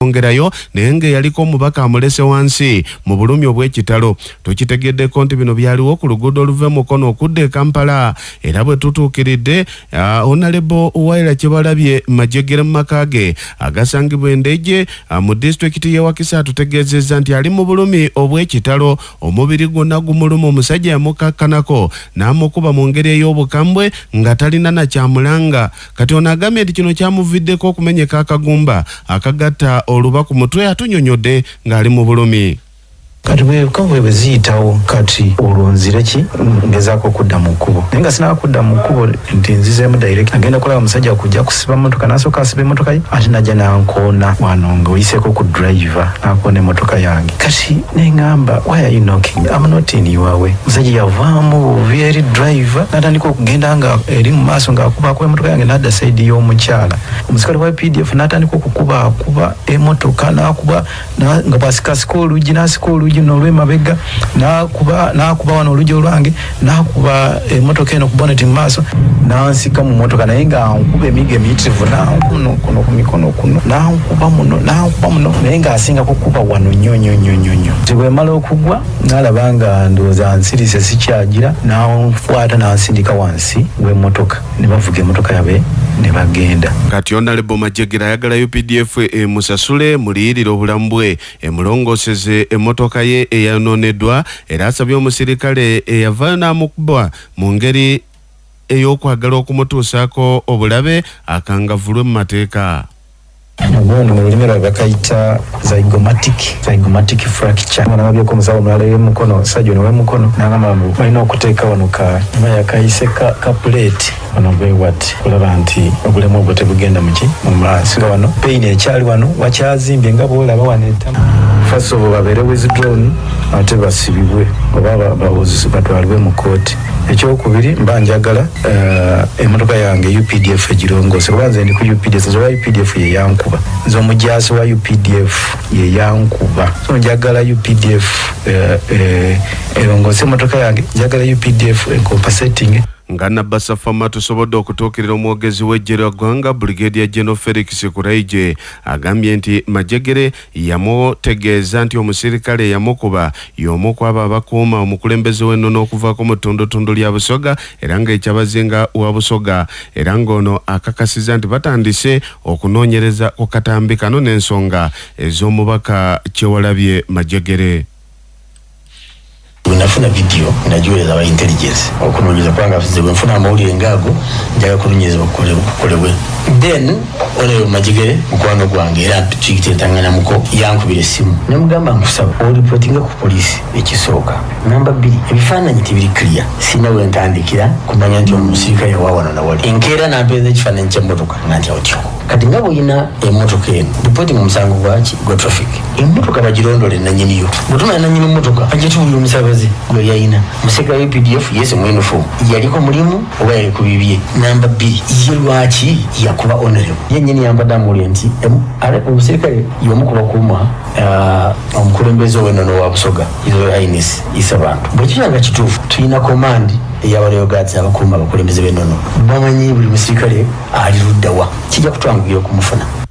ongerayo nenge yaliko omubaka amulese wansi mu bulumi obw'ekitalo. Tukitegeddeko nti bino byaliwo ku luguudo oluva Mukono okudda e Kampala era bwe tutuukiridde Honorable Waira Kyebalabye Majegere mu maka ge agasangibwa Endeje mu disitulikiti y'e Wakiso atutegeezezza nti ali mu bulumi obw'ekitalo, omubiri gwonna gumuluma, omusajja yamukakkanako n'amukuba mu ngeri ey'obukambwe nga talina na kyamulanga. Kati ono agambye nti kino kyamuviddeko okumenyeka akagumba akagatta oluba ku mutwe, atunyonyodde ng'ali mu bulumi. Kati bwe ziyitawo kati olwonzire ki ngezaako kudda mu kkubo naye nga sinaba kudda mu kkubo nti nzizeemu direct agenda kulaba omusajja kujja kusiba motoka n'asooka asiba emotoka ye ate najja nankoona wano ng'oyiseeko ku driver n'akoona emotoka yange. Kati neŋŋamba why are you knocking? I'm not in your way. Omusajja yavaamu buvi eri driver n'atandika okugenda nga eri mu maaso ng'akubaako emotoka yange n'adda sayidi y'omukyala. Omusikale wa UPDF n'atandika okukuba emotoka n'akuba nga bw'asikasika oluggi n'asika oluggi n'olw'emabega n'akuba wano oluggi olwange n'akuba emotoka eno ku bonnet mu maaso n'ansika mu motoka naye nga nkuba emigo emiyitirivu kuno ku mikono kuno n'ankuba muno naye ng'asingako kuba wano nnyo. Bwemala okugwa n'alaba nga ndowooza nsirise sikyagira n'ankwata n'ansindika wansi w'emmotoka ne bavuga emmotoka yabe ne bagenda. Kati Honorable Majegere ayagala UPDF emusasule muliyirira obulamu bwe emulongooseze emmotoka ye eyayononeddwa era asabye omusirikale eyavaayo n'amukuba mu ngeri ey'okwagala okumutuusaako obulabe akangavulwe mu mateeka. Obundi mu lulimi lwabwe bakayita zygomatic fracture. Nababyeko omusawo omulala ey'emukono sajjo n'ow'emukono n'agamba mbu balina okuteeka wano yakayise ka plate wano bwewati kulaba nti obulemu obwo tebugenda mu maaso nga wano pain ekyali wano wakyazimbye nga bwolaba wano etamu. First of all babeere withdrawn ate basibibwe oba batwalibwe mu kooti. Ekyokubiri mba njagala emmotoka yange UPDF egirongoose kuba nze ndi ku UPDF nze wa UPDF ye yankuba nze omujaasi wa UPDF ye yankuba so njagala UPDF erongoose emmotoka yange njagala UPDF compensating. Nga Nabasa Fama tusobodde okutuukirira omwogezi w'eggye ly'eggwanga Brigadier General Felix Kuraije agambye nti Majegere yamutegeeza nti omusirikale yamukuba y'omu ku abo abakuuma omukulembeze w'ennono okuvaako mu ttundutundu lya Busoga era ng'ekyabazinga wa Busoga era ng'ono akakasiza nti batandise okunoonyereza ku katambi kano n'ensonga ez'omubaka Kyewalabye Majegere. Nafuna video najueleza wa intelligence okunoonyeza kwanga afizibwe nfuna amawulire ngaago njaga kunoonyeza okukolebwe then Honorable Majegere mukwano gwange era tukiteetangana muko yankubira essimu namugamba nkusaba oripotinga ku poliisi ekisooka. Namba 2 ebifaananyi tebiri clear sina we ntandikira kumanya nti omusirikale wa wano nawali enkeera nampeeza ekifaananyi ky'emmotoka nga nti otyo kati nga bw'olina emmotoka eno ripoti mu musango gwa traffic emmotoka bagirondole nannyiniyo bw'otumanya nannyini mmotoka agyetubulira omusabaze gwe yalina musirikale wa UPDF yese mu uniform yaliko mulimu oba yali ku bibye. Namba 2 ye lwaki yakuba Honorable yennyini yambadde amuli nti omusirikale y'omu ku bakuuma omukulembeze w'ennono wa Busoga His Highness Issa Bantu bwe kiranga kituufu tulina command ey'abaleyo gazi abakuuma abakulembeze b'ennono bamanyi buli musirikale ali luddawa kijja kutwangugira okumufuna.